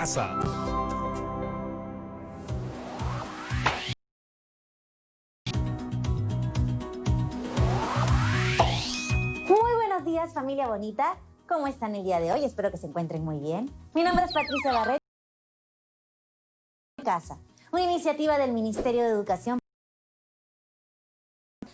casa. Muy buenos días, familia bonita. ¿Cómo están el día de hoy? Espero que se encuentren muy bien. Mi nombre es Patricia Barreto. Casa, una iniciativa del Ministerio de Educación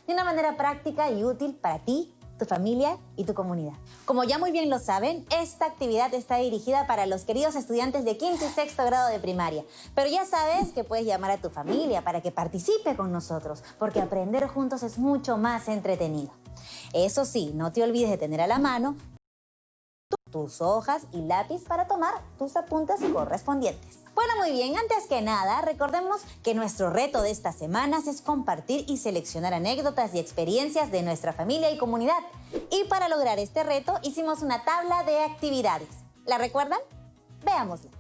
de una manera práctica y útil para ti, tu familia y tu comunidad. Como ya muy bien lo saben, esta actividad está dirigida para los queridos estudiantes de quinto y sexto grado de primaria. Pero ya sabes que puedes llamar a tu familia para que participe con nosotros, porque aprender juntos es mucho más entretenido. Eso sí, no te olvides de tener a la mano tus hojas y lápiz para tomar tus apuntes correspondientes. Bueno, muy bien, antes que nada, recordemos que nuestro reto de estas semanas es compartir y seleccionar anécdotas y experiencias de nuestra familia y comunidad. Y para lograr este reto, hicimos una tabla de actividades. ¿La recuerdan? Veámosla.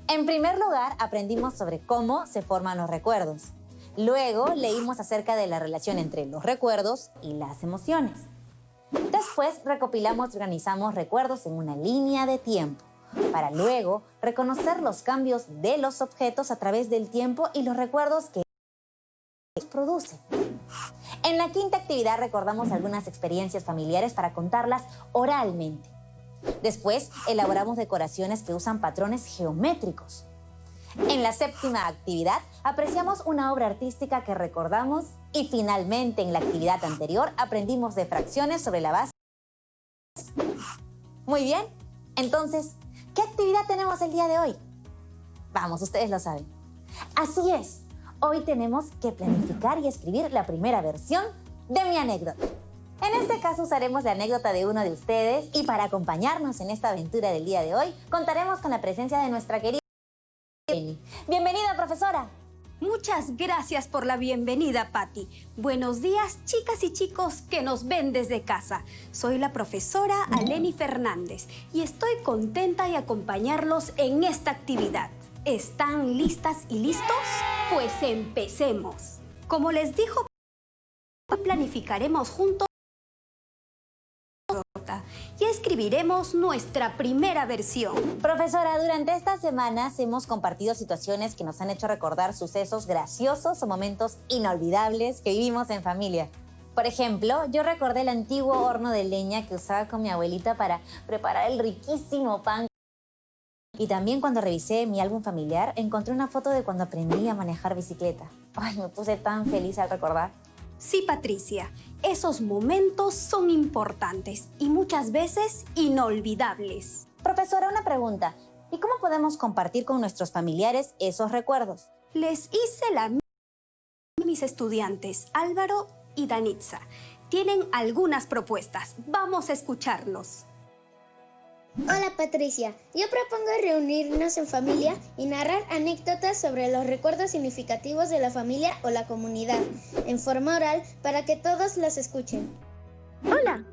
En primer lugar, aprendimos sobre cómo se forman los recuerdos. Luego, leímos acerca de la relación entre los recuerdos y las emociones. Después, recopilamos y organizamos recuerdos en una línea de tiempo, para luego reconocer los cambios de los objetos a través del tiempo y los recuerdos que ellos producen. En la quinta actividad recordamos algunas experiencias familiares para contarlas oralmente. Después, elaboramos decoraciones que usan patrones geométricos. En la séptima actividad, apreciamos una obra artística que recordamos y finalmente en la actividad anterior aprendimos de fracciones sobre la base. Muy bien, entonces, ¿qué actividad tenemos el día de hoy? Vamos, ustedes lo saben. Así es, hoy tenemos que planificar y escribir la primera versión de mi anécdota. En este caso usaremos la anécdota de uno de ustedes y para acompañarnos en esta aventura del día de hoy, contaremos con la presencia de nuestra querida Bienvenida, profesora. Muchas gracias por la bienvenida, Patti. Buenos días, chicas y chicos que nos ven desde casa. Soy la profesora Aleni Fernández y estoy contenta de acompañarlos en esta actividad. ¿Están listas y listos? Pues empecemos. Como les dijo, planificaremos juntos y escribiremos nuestra primera versión. Profesora, durante estas semanas hemos compartido situaciones que nos han hecho recordar sucesos graciosos o momentos inolvidables que vivimos en familia. Por ejemplo, yo recordé el antiguo horno de leña que usaba con mi abuelita para preparar el riquísimo pan. Y también cuando revisé mi álbum familiar, encontré una foto de cuando aprendí a manejar bicicleta. Ay, me puse tan feliz al recordar. Sí, Patricia, esos momentos son importantes y muchas veces inolvidables. Profesora, una pregunta. ¿Y cómo podemos compartir con nuestros familiares esos recuerdos? Les hice la misma a mis estudiantes, Álvaro y Danitza. Tienen algunas propuestas. Vamos a escucharlos. Hola Patricia, yo propongo reunirnos en familia y narrar anécdotas sobre los recuerdos significativos de la familia o la comunidad, en forma oral para que todos las escuchen. Hola.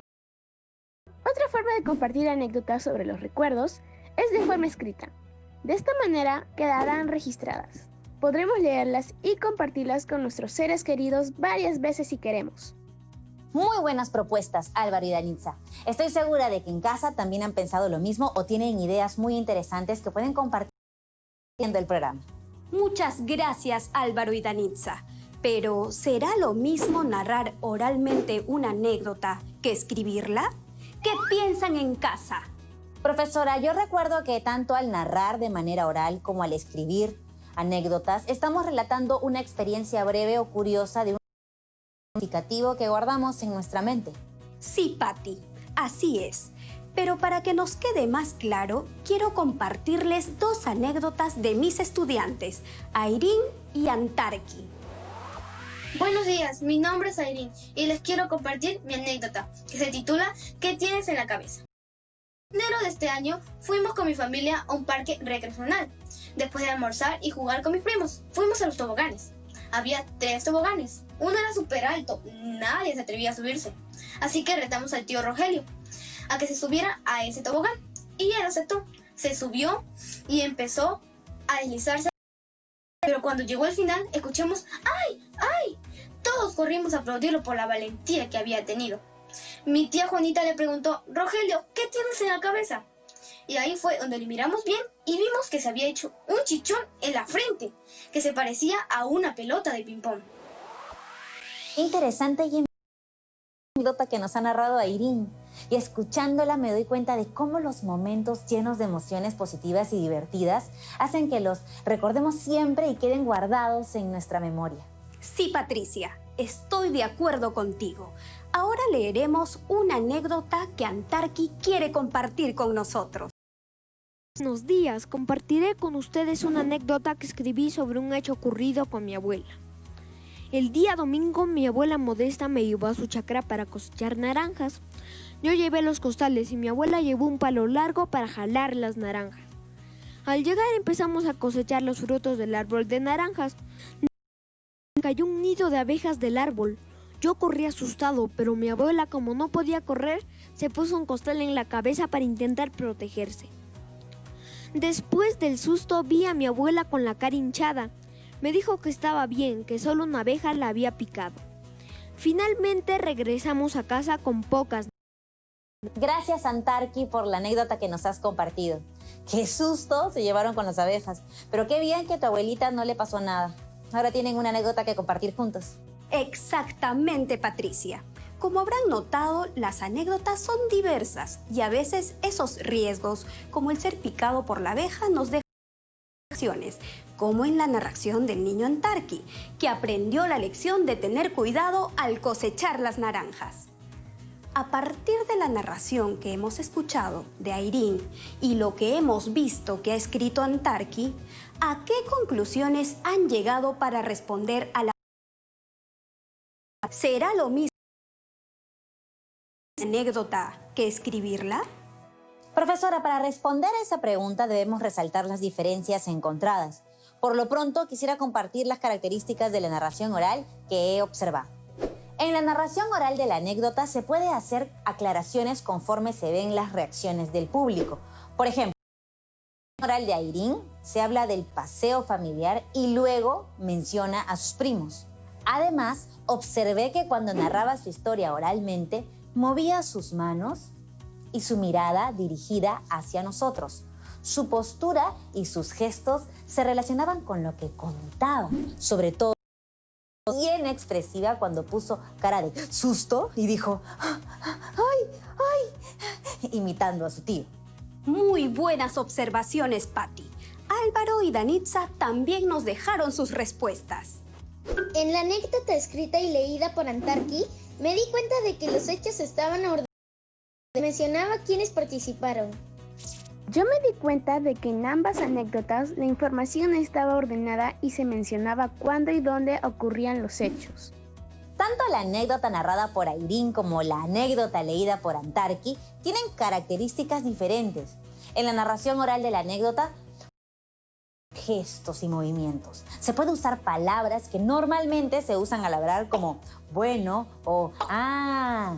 Otra forma de compartir anécdotas sobre los recuerdos es de forma escrita. De esta manera quedarán registradas. Podremos leerlas y compartirlas con nuestros seres queridos varias veces si queremos. Muy buenas propuestas, Álvaro y Danitza. Estoy segura de que en casa también han pensado lo mismo o tienen ideas muy interesantes que pueden compartir viendo el programa. Muchas gracias, Álvaro y Danitza. Pero, ¿será lo mismo narrar oralmente una anécdota que escribirla? ¿Qué piensan en casa? Profesora, yo recuerdo que tanto al narrar de manera oral como al escribir anécdotas, estamos relatando una experiencia breve o curiosa de un significativo que guardamos en nuestra mente. Sí, Patti, así es. Pero para que nos quede más claro, quiero compartirles dos anécdotas de mis estudiantes, Airín y Antarqui. Buenos días, mi nombre es Airín y les quiero compartir mi anécdota, que se titula ¿Qué tienes en la cabeza? En enero de este año fuimos con mi familia a un parque recreacional. Después de almorzar y jugar con mis primos, fuimos a los toboganes. Había 3 toboganes. Uno era súper alto, nadie se atrevía a subirse. Así que retamos al tío Rogelio a que se subiera a ese tobogán. Y él aceptó. Se subió y empezó a deslizarse. Pero cuando llegó al final, escuchamos ¡ay! ¡ay! Todos corrimos a aplaudirlo por la valentía que había tenido. Mi tía Juanita le preguntó, Rogelio, ¿qué tienes en la cabeza? Y ahí fue donde le miramos bien y vimos que se había hecho un chichón en la frente, que se parecía a una pelota de ping-pong. Interesante y anécdota que nos ha narrado Airín. Y escuchándola me doy cuenta de cómo los momentos llenos de emociones positivas y divertidas hacen que los recordemos siempre y queden guardados en nuestra memoria. Sí, Patricia, estoy de acuerdo contigo. Ahora leeremos una anécdota que Antarqui quiere compartir con nosotros. Buenos días, compartiré con ustedes una anécdota que escribí sobre un hecho ocurrido con mi abuela. El día domingo mi abuela Modesta me llevó a su chacra para cosechar naranjas. Yo llevé los costales y mi abuela llevó un palo largo para jalar las naranjas. Al llegar empezamos a cosechar los frutos del árbol de naranjas. Cayó un nido de abejas del árbol. Yo corrí asustado, pero mi abuela, como no podía correr, se puso un costal en la cabeza para intentar protegerse. Después del susto vi a mi abuela con la cara hinchada. Me dijo que estaba bien, que solo una abeja la había picado. Finalmente regresamos a casa con pocas. Gracias, Antarqui, por la anécdota que nos has compartido. Qué susto se llevaron con las abejas, pero qué bien que a tu abuelita no le pasó nada. Ahora tienen una anécdota que compartir juntos. Exactamente, Patricia. Como habrán notado, las anécdotas son diversas y a veces esos riesgos, como el ser picado por la abeja, nos dejan acciones, como en la narración del niño Antarqui, que aprendió la lección de tener cuidado al cosechar las naranjas. A partir de la narración que hemos escuchado de Airín y lo que hemos visto que ha escrito Antarqui, ¿a qué conclusiones han llegado para responder a la... ¿Será lo mismo anécdota que escribirla? Profesora, para responder a esa pregunta debemos resaltar las diferencias encontradas. Por lo pronto, quisiera compartir las características de la narración oral que he observado. En la narración oral de la anécdota se puede hacer aclaraciones conforme se ven las reacciones del público. Por ejemplo, en la narración oral de Airín se habla del paseo familiar y luego menciona a sus primos. Además, observé que cuando narraba su historia oralmente, movía sus manos y su mirada dirigida hacia nosotros. Su postura y sus gestos se relacionaban con lo que contaba, sobre todo bien expresiva cuando puso cara de susto y dijo ¡ay, ay!, imitando a su tío. Muy buenas observaciones, Patti. Álvaro y Danitza también nos dejaron sus respuestas. En la anécdota escrita y leída por Antarqui, me di cuenta de que los hechos estaban ordenados. Mencionaba quiénes participaron. Yo me di cuenta de que en ambas anécdotas la información estaba ordenada y se mencionaba cuándo y dónde ocurrían los hechos. Tanto la anécdota narrada por Airín como la anécdota leída por Antarqui tienen características diferentes. En la narración oral de la anécdota, gestos y movimientos. Se puede usar palabras que normalmente se usan al hablar como bueno o ah.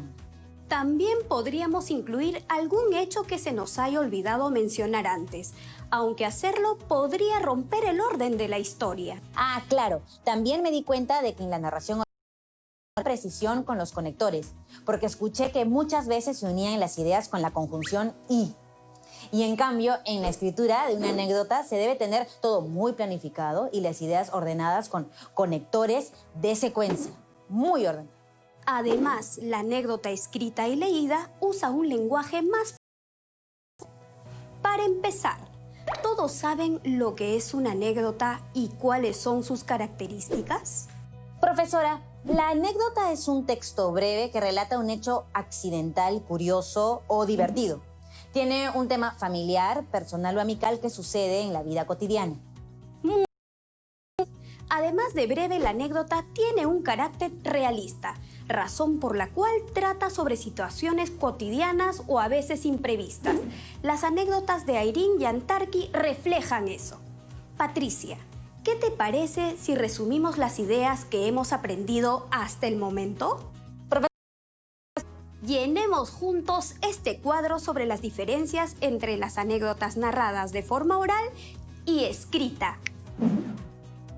También podríamos incluir algún hecho que se nos haya olvidado mencionar antes, aunque hacerlo podría romper el orden de la historia. Ah, claro. También me di cuenta de que en la narración oral hay precisión con los conectores, porque escuché que muchas veces se unían las ideas con la conjunción y. Y en cambio, en la escritura de una anécdota se debe tener todo muy planificado y las ideas ordenadas con conectores de secuencia. Muy ordenados. Además, la anécdota escrita y leída usa un lenguaje más fácil. Para empezar, ¿todos saben lo que es una anécdota y cuáles son sus características? Profesora, la anécdota es un texto breve que relata un hecho accidental, curioso o divertido. Tiene un tema familiar, personal o amical que sucede en la vida cotidiana. Además de breve, la anécdota tiene un carácter realista, razón por la cual trata sobre situaciones cotidianas o a veces imprevistas. Las anécdotas de Airín y Antarqui reflejan eso. Patricia, ¿qué te parece si resumimos las ideas que hemos aprendido hasta el momento? Llenemos juntos este cuadro sobre las diferencias entre las anécdotas narradas de forma oral y escrita.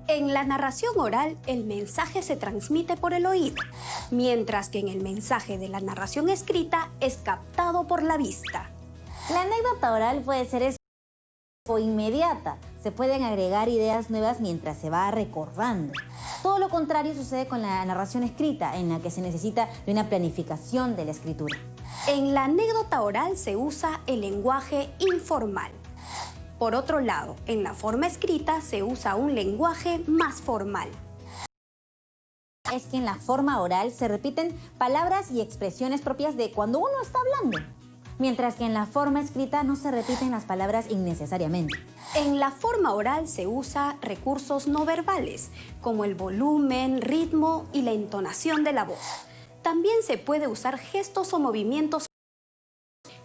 En la narración oral, el mensaje se transmite por el oído, mientras que en el mensaje de la narración escrita es captado por la vista. La anécdota oral puede ser o inmediata. Se pueden agregar ideas nuevas mientras se va recordando. Todo lo contrario sucede con la narración escrita, en la que se necesita de una planificación de la escritura. En la anécdota oral se usa el lenguaje informal. Por otro lado, en la forma escrita se usa un lenguaje más formal. Es que en la forma oral se repiten palabras y expresiones propias de cuando uno está hablando, mientras que en la forma escrita no se repiten las palabras innecesariamente. En la forma oral se usa recursos no verbales, como el volumen, ritmo y la entonación de la voz. También se puede usar gestos o movimientos,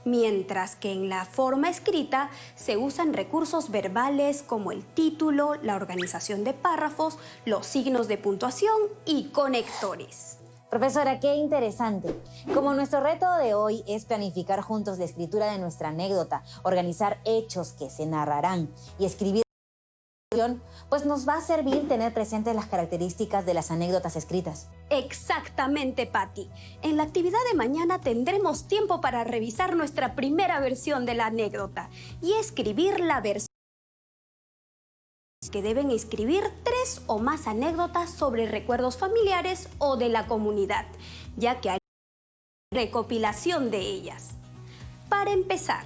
mientras que en la forma escrita se usan recursos verbales como el título, la organización de párrafos, los signos de puntuación y conectores. Profesora, qué interesante. Como nuestro reto de hoy es planificar juntos la escritura de nuestra anécdota, organizar hechos que se narrarán y escribir, pues nos va a servir tener presentes las características de las anécdotas escritas. Exactamente, Patti. En la actividad de mañana tendremos tiempo para revisar nuestra primera versión de la anécdota y escribir la versión. Que deben escribir 3 o más anécdotas sobre recuerdos familiares o de la comunidad, ya que hay recopilación de ellas. Para empezar,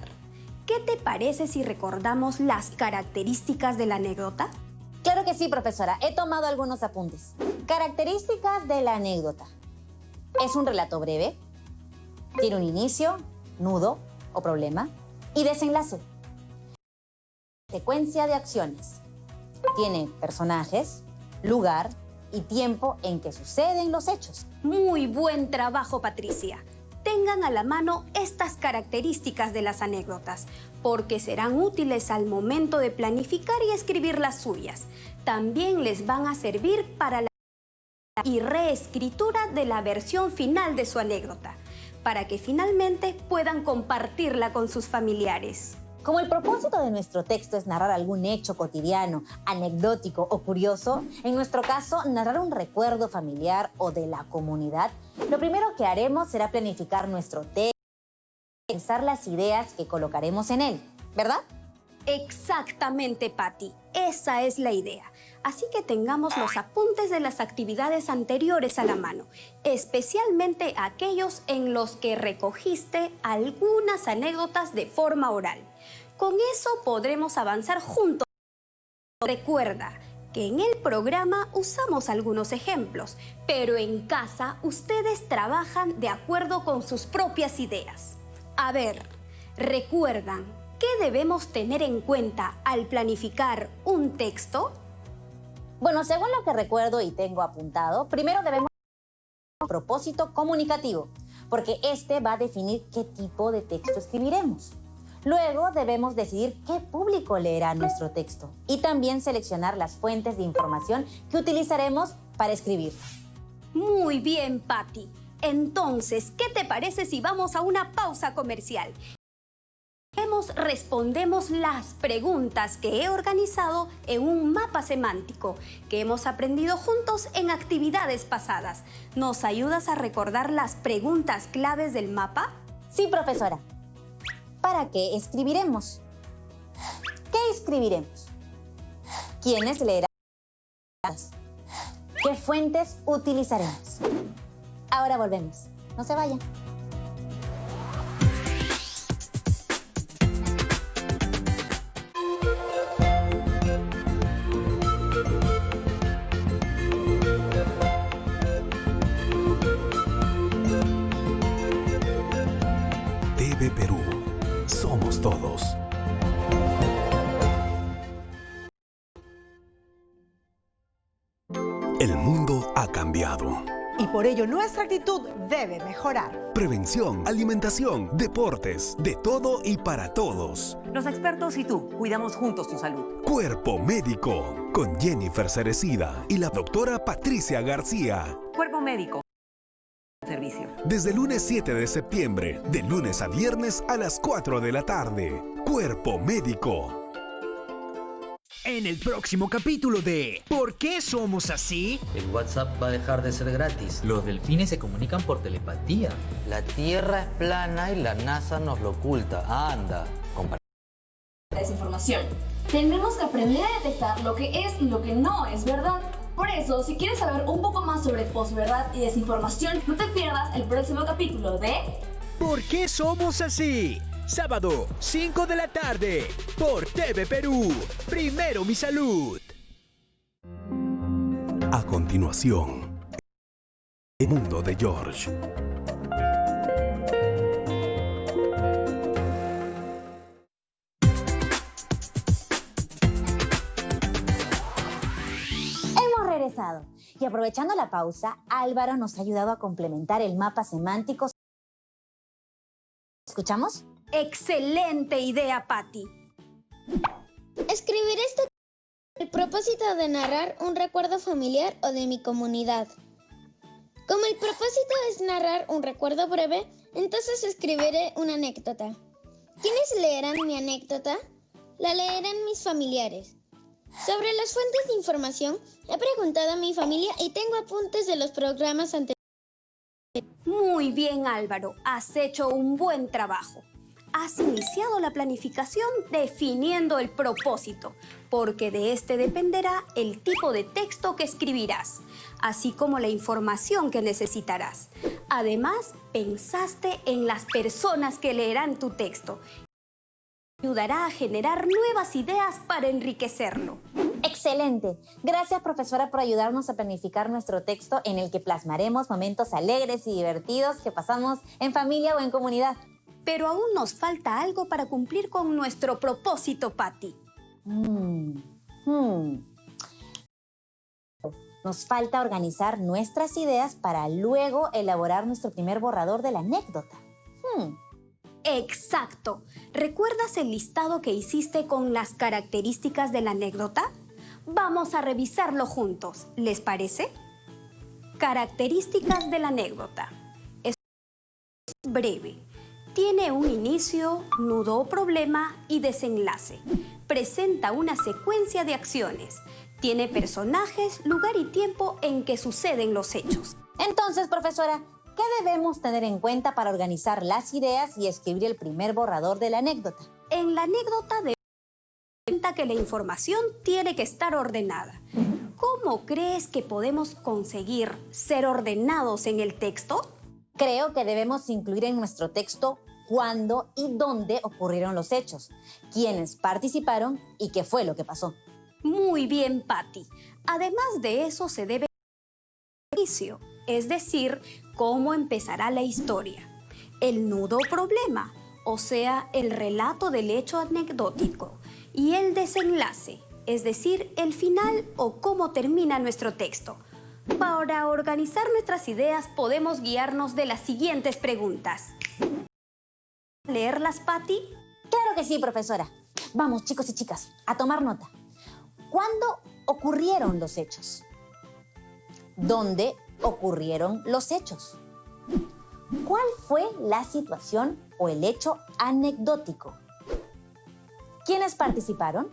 ¿qué te parece si recordamos las características de la anécdota? Claro que sí, profesora. He tomado algunos apuntes. Características de la anécdota. Es un relato breve, tiene un inicio, nudo o problema y desenlace. Secuencia de acciones. Tiene personajes, lugar y tiempo en que suceden los hechos. Muy buen trabajo, Patricia. Tengan a la mano estas características de las anécdotas, porque serán útiles al momento de planificar y escribir las suyas. También les van a servir para la y reescritura de la versión final de su anécdota, para que finalmente puedan compartirla con sus familiares. Como el propósito de nuestro texto es narrar algún hecho cotidiano, anecdótico o curioso, en nuestro caso, narrar un recuerdo familiar o de la comunidad, lo primero que haremos será planificar nuestro texto, pensar las ideas que colocaremos en él, ¿verdad? Exactamente, Patti. Esa es la idea. Así que tengamos los apuntes de las actividades anteriores a la mano, especialmente aquellos en los que recogiste algunas anécdotas de forma oral. Con eso podremos avanzar juntos. Recuerda que en el programa usamos algunos ejemplos, pero en casa ustedes trabajan de acuerdo con sus propias ideas. A ver, ¿recuerdan qué debemos tener en cuenta al planificar un texto? Bueno, según lo que recuerdo y tengo apuntado, primero debemos tener un propósito comunicativo, porque este va a definir qué tipo de texto escribiremos. Luego debemos decidir qué público leerá nuestro texto y también seleccionar las fuentes de información que utilizaremos para escribir. Muy bien, Patti. Entonces, ¿qué te parece si vamos a una pausa comercial? Respondemos las preguntas que he organizado en un mapa semántico que hemos aprendido juntos en actividades pasadas. ¿Nos ayudas a recordar las preguntas claves del mapa? Sí, profesora. ¿Para qué escribiremos? ¿Qué escribiremos? ¿Quiénes leerán? ¿Qué fuentes utilizaremos? Ahora volvemos. No se vayan. TV Perú. Somos todos. El mundo ha cambiado. Y por ello nuestra actitud debe mejorar. Prevención, alimentación, deportes, de todo y para todos. Los expertos y tú cuidamos juntos tu salud. Cuerpo Médico, con Jennifer Cerecida y la doctora Patricia García. Cuerpo Médico. Servicio. Desde el lunes 7 de septiembre, de lunes a viernes a las 4 de la tarde. Cuerpo Médico. En el próximo capítulo de ¿Por qué somos así? El WhatsApp va a dejar de ser gratis. Los delfines se comunican por telepatía. La Tierra es plana y la NASA nos lo oculta. Anda, desinformación. Tendremos que aprender a detectar lo que es y lo que no es verdad. Por eso, si quieres saber un poco más sobre posverdad y desinformación, no te pierdas el próximo capítulo de ¿Por qué somos así? Sábado, 5 de la tarde, por TV Perú. Primero mi salud. A continuación, el mundo de George. Hemos regresado y aprovechando la pausa, Álvaro nos ha ayudado a complementar el mapa semántico. ¿Escuchamos? ¡Excelente idea, Patti! Escribiré esto con el propósito de narrar un recuerdo familiar o de mi comunidad. Como el propósito es narrar un recuerdo breve, entonces escribiré una anécdota. ¿Quiénes leerán mi anécdota? La leerán mis familiares. Sobre las fuentes de información, he preguntado a mi familia y tengo apuntes de los programas anteriores. Muy bien, Álvaro. Has hecho un buen trabajo. Has iniciado la planificación definiendo el propósito, porque de este dependerá el tipo de texto que escribirás, así como la información que necesitarás. Además, pensaste en las personas que leerán tu texto. Ayudará a generar nuevas ideas para enriquecerlo. ¡Excelente! Gracias, profesora, por ayudarnos a planificar nuestro texto en el que plasmaremos momentos alegres y divertidos que pasamos en familia o en comunidad. Pero aún nos falta algo para cumplir con nuestro propósito, Patti. Nos falta organizar nuestras ideas para luego elaborar nuestro primer borrador de la anécdota. Exacto. ¿Recuerdas el listado que hiciste con las características de la anécdota? Vamos a revisarlo juntos. ¿Les parece? Características de la anécdota. Es breve. Tiene un inicio, nudo o problema y desenlace. Presenta una secuencia de acciones. Tiene personajes, lugar y tiempo en que suceden los hechos. Entonces, profesora, ¿qué debemos tener en cuenta para organizar las ideas y escribir el primer borrador de la anécdota? En la anécdota debemos tener en cuenta que la información tiene que estar ordenada. ¿Cómo crees que podemos conseguir ser ordenados en el texto? Creo que debemos incluir en nuestro texto cuándo y dónde ocurrieron los hechos, quiénes participaron y qué fue lo que pasó. Muy bien, Patti. Además de eso, se debe el inicio, es decir, cómo empezará la historia. El nudo o problema, o sea, el relato del hecho anecdótico. Y el desenlace, es decir, el final o cómo termina nuestro texto. Para organizar nuestras ideas podemos guiarnos de las siguientes preguntas. ¿Leerlas, Patti? Claro que sí, profesora. Vamos, chicos y chicas, a tomar nota. ¿Cuándo ocurrieron los hechos? ¿Dónde ocurrieron los hechos? ¿Cuál fue la situación o el hecho anecdótico? ¿Quiénes participaron?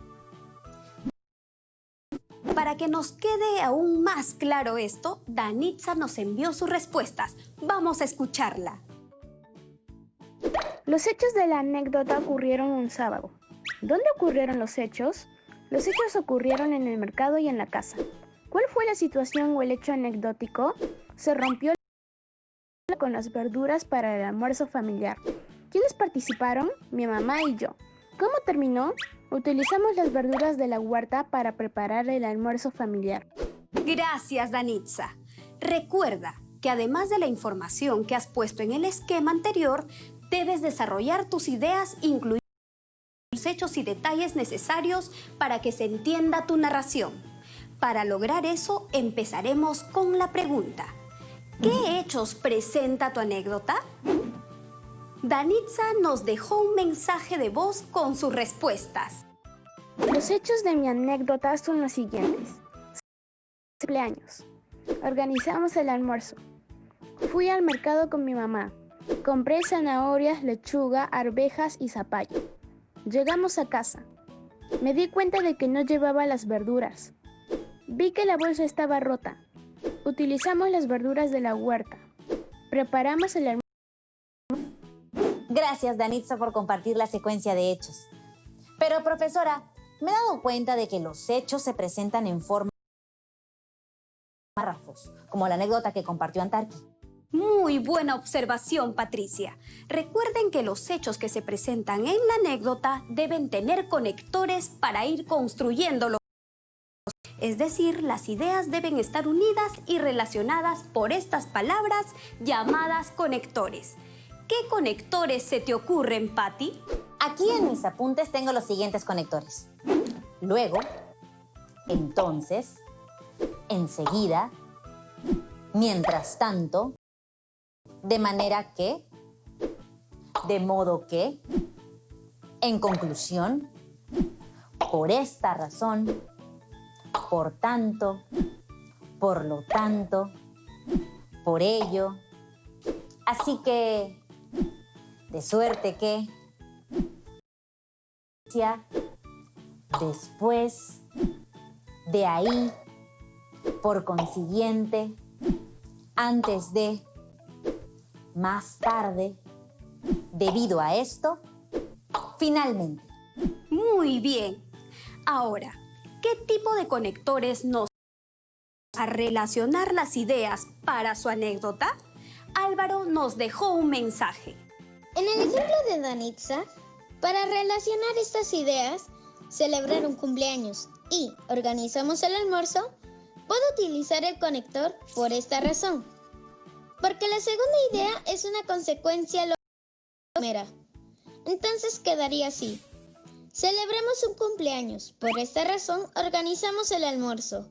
Para que nos quede aún más claro esto, Danitza nos envió sus respuestas. Vamos a escucharla. Los hechos de la anécdota ocurrieron un sábado. ¿Dónde ocurrieron los hechos? Los hechos ocurrieron en el mercado y en la casa. ¿Cuál fue la situación o el hecho anecdótico? Se rompió con las verduras para el almuerzo familiar. ¿Quiénes participaron? Mi mamá y yo. ¿Cómo terminó? Utilizamos las verduras de la huerta para preparar el almuerzo familiar. Gracias, Danitza. Recuerda que además de la información que has puesto en el esquema anterior, debes desarrollar tus ideas incluyendo los hechos y detalles necesarios para que se entienda tu narración. Para lograr eso, empezaremos con la pregunta. ¿Qué hechos presenta tu anécdota? Danitza nos dejó un mensaje de voz con sus respuestas. Los hechos de mi anécdota son los siguientes. Cumpleaños. Organizamos el almuerzo. Fui al mercado con mi mamá. Compré zanahorias, lechuga, arvejas y zapallo. Llegamos a casa. Me di cuenta de que no llevaba las verduras. Vi que la bolsa estaba rota. Utilizamos las verduras de la huerta. Preparamos el almuerzo. Gracias, Danitza, por compartir la secuencia de hechos. Pero, profesora, me he dado cuenta de que los hechos se presentan en forma de párrafos, como la anécdota que compartió Antarqui. Muy buena observación, Patricia. Recuerden que los hechos que se presentan en la anécdota deben tener conectores para ir construyéndolo. Es decir, las ideas deben estar unidas y relacionadas por estas palabras llamadas conectores. ¿Qué conectores se te ocurren, Patti? Aquí en mis apuntes tengo los siguientes conectores. Luego, entonces, enseguida, mientras tanto, de manera que, de modo que, en conclusión, por esta razón, por tanto, por lo tanto, por ello. Así que, de suerte que, después, de ahí, por consiguiente, antes de, más tarde, debido a esto, finalmente. Muy bien. Ahora, ¿qué tipo de conectores nos a relacionar las ideas para su anécdota? Álvaro nos dejó un mensaje. En el ejemplo de Danitza, para relacionar estas ideas, celebrar un cumpleaños y organizamos el almuerzo, puedo utilizar el conector por esta razón. Porque la segunda idea es una consecuencia lógica de la primera. Entonces quedaría así. Celebremos un cumpleaños. Por esta razón, organizamos el almuerzo.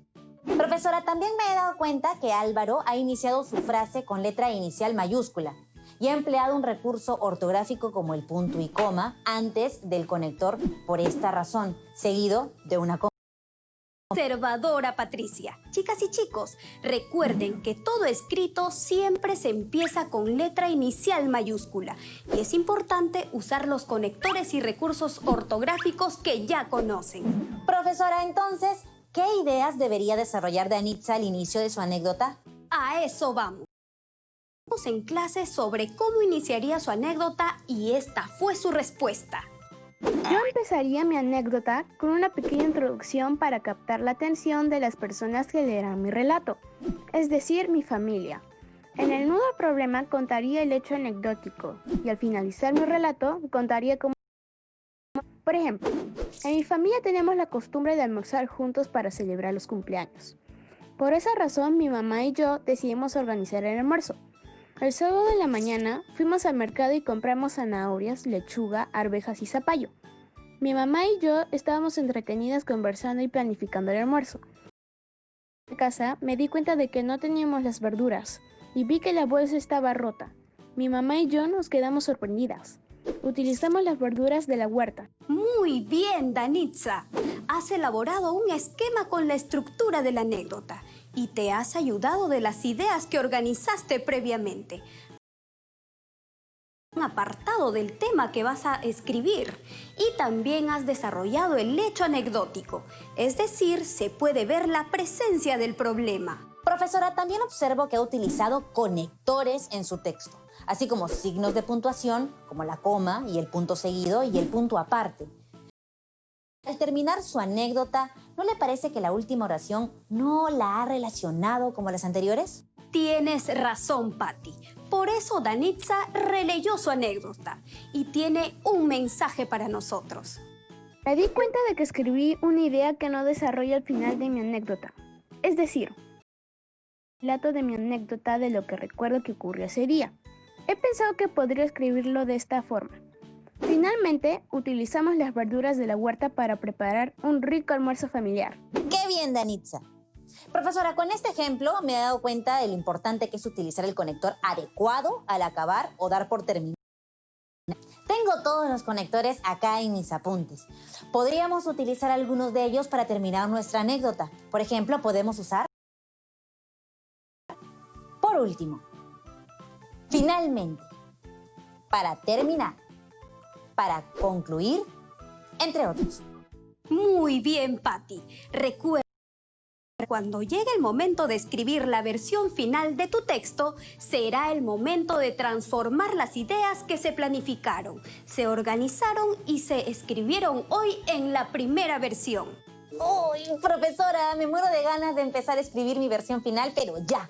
Profesora, también me he dado cuenta que Álvaro ha iniciado su frase con letra inicial mayúscula y ha empleado un recurso ortográfico como el punto y coma antes del conector por esta razón, seguido de una coma. Observadora Patricia. Chicas y chicos, recuerden que todo escrito siempre se empieza con letra inicial mayúscula y es importante usar los conectores y recursos ortográficos que ya conocen. Profesora, entonces, ¿qué ideas debería desarrollar Danitza al inicio de su anécdota? A eso vamos. Estamos en clase sobre cómo iniciaría su anécdota y esta fue su respuesta. Yo empezaría mi anécdota con una pequeña introducción para captar la atención de las personas que leerán mi relato, es decir, mi familia. En el nudo problema contaría el hecho anecdótico y al finalizar mi relato contaría cómo... Por ejemplo, en mi familia tenemos la costumbre de almorzar juntos para celebrar los cumpleaños. Por esa razón, mi mamá y yo decidimos organizar el almuerzo. El sábado de la mañana fuimos al mercado y compramos zanahorias, lechuga, arvejas y zapallo. Mi mamá y yo estábamos entretenidas conversando y planificando el almuerzo. En casa me di cuenta de que no teníamos las verduras y vi que la bolsa estaba rota. Mi mamá y yo nos quedamos sorprendidas. Utilizamos las verduras de la huerta. Muy bien, Danitza. Has elaborado un esquema con la estructura de la anécdota y te has ayudado de las ideas que organizaste previamente. Un apartado del tema que vas a escribir y también has desarrollado el hecho anecdótico, es decir, se puede ver la presencia del problema. Profesora, también observo que ha utilizado conectores en su texto, así como signos de puntuación, como la coma y el punto seguido y el punto aparte. Al terminar su anécdota, ¿no le parece que la última oración no la ha relacionado como las anteriores? Tienes razón, Patti. Por eso Danitza releyó su anécdota y tiene un mensaje para nosotros. Me di cuenta de que escribí una idea que no desarrolla al final de mi anécdota. Es decir, el relato de mi anécdota de lo que recuerdo que ocurrió ese día. He pensado que podría escribirlo de esta forma. Finalmente, utilizamos las verduras de la huerta para preparar un rico almuerzo familiar. ¡Qué bien, Danitza! Profesora, con este ejemplo me he dado cuenta de lo importante que es utilizar el conector adecuado al acabar o dar por terminado. Tengo todos los conectores acá en mis apuntes. Podríamos utilizar algunos de ellos para terminar nuestra anécdota. Por ejemplo, podemos usar... Por último, finalmente, para terminar, para concluir, entre otros. Muy bien, Patty. Recuerda, cuando llegue el momento de escribir la versión final de tu texto, será el momento de transformar las ideas que se planificaron, se organizaron y se escribieron hoy en la primera versión. ¡Uy, profesora! Me muero de ganas de empezar a escribir mi versión final, pero ya.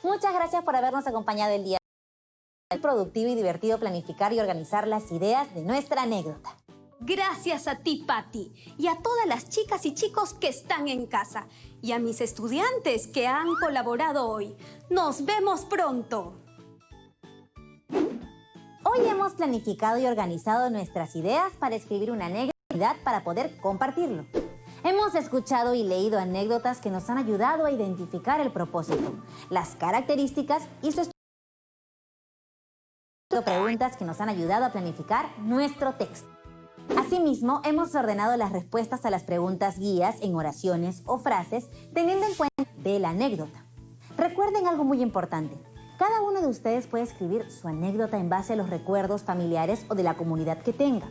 Muchas gracias por habernos acompañado el día. Es productivo y divertido planificar y organizar las ideas de nuestra anécdota. Gracias a ti, Patty, y a todas las chicas y chicos que están en casa, y a mis estudiantes que han colaborado hoy. ¡Nos vemos pronto! Hoy hemos planificado y organizado nuestras ideas para escribir una anécdota para poder compartirlo. Hemos escuchado y leído anécdotas que nos han ayudado a identificar el propósito, las características y sus preguntas que nos han ayudado a planificar nuestro texto. Asimismo, hemos ordenado las respuestas a las preguntas guías en oraciones o frases teniendo en cuenta de la anécdota. Recuerden algo muy importante. Cada uno de ustedes puede escribir su anécdota en base a los recuerdos familiares o de la comunidad que tenga.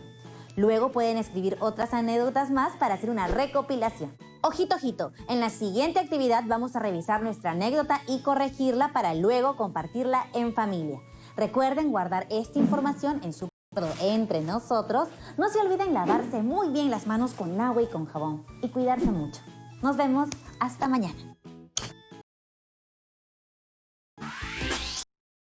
Luego pueden escribir otras anécdotas más para hacer una recopilación. Ojito, ojito, en la siguiente actividad vamos a revisar nuestra anécdota y corregirla para luego compartirla en familia. Recuerden guardar esta información en su entre nosotros. No se olviden lavarse muy bien las manos con agua y con jabón y cuidarse mucho. Nos vemos hasta mañana.